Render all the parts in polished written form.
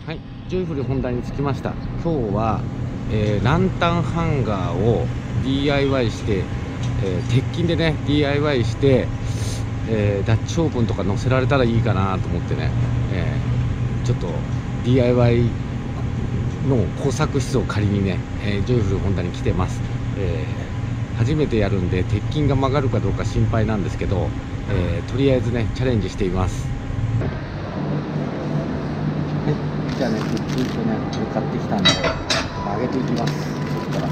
はい、ジョイフル本田に着きました。今日は、ランタンハンガーを DIY して、鉄筋でね DIY して、ダッチオーブンとか乗せられたらいいかなと思ってね、ちょっと DIY の工作室を借りにね、ジョイフル本田に来てます。初めてやるんで鉄筋が曲がるかどうか心配なんですけど、とりあえずねチャレンジしています。はい、じゃあね鉄筋とねこれ買ってきたんで曲げていきます。そしたら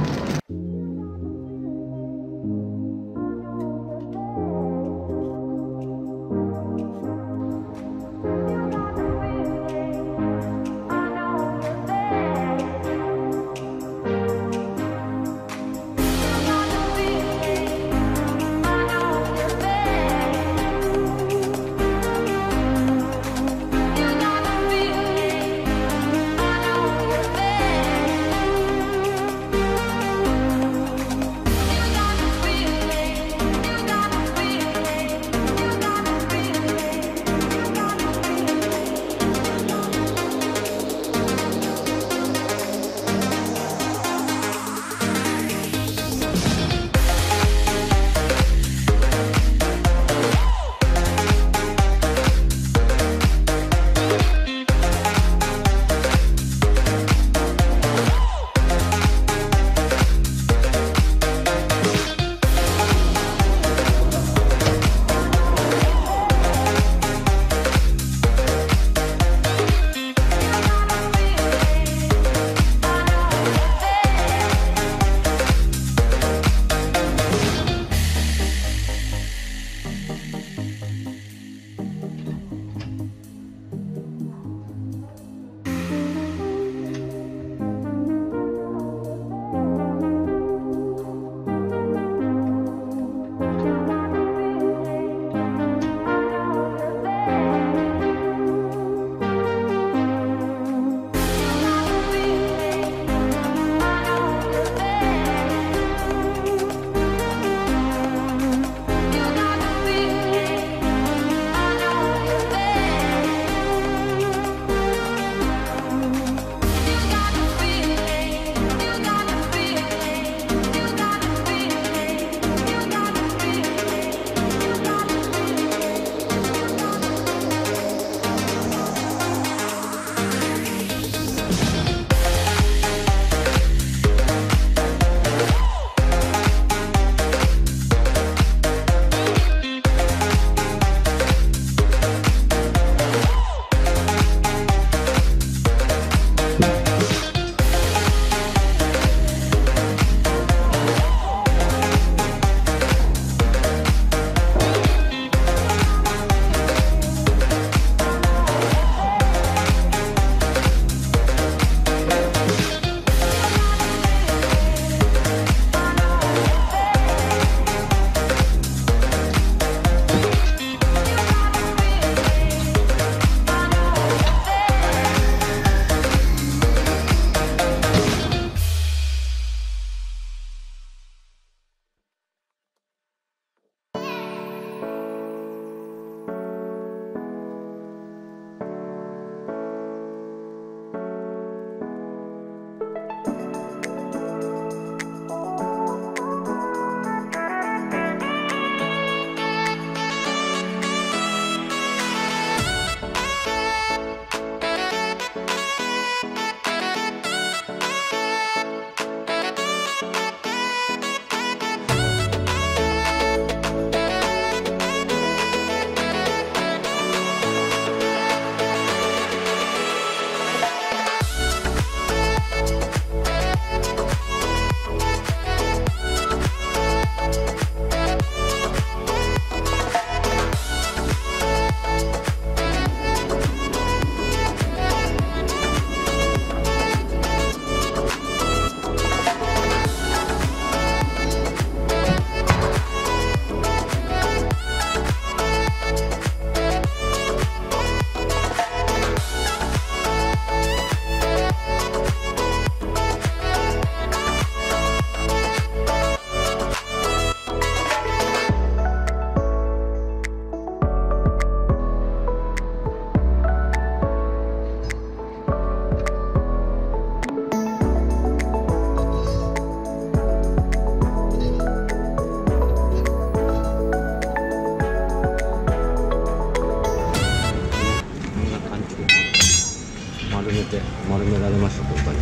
丸められました。こういう感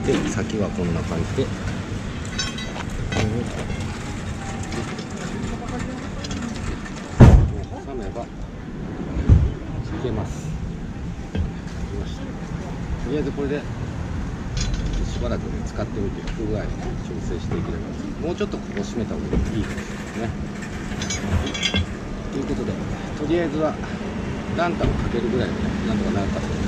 じで、先はこんな感じで挟めばいけます。とりあえずこれでしばらくね使ってみて不具合を調整していければ、もうちょっとここ締めた方がいいかもしれないですね。ということで、とりあえずはランタンをかけるぐらいでね、なんとかなるかと思います。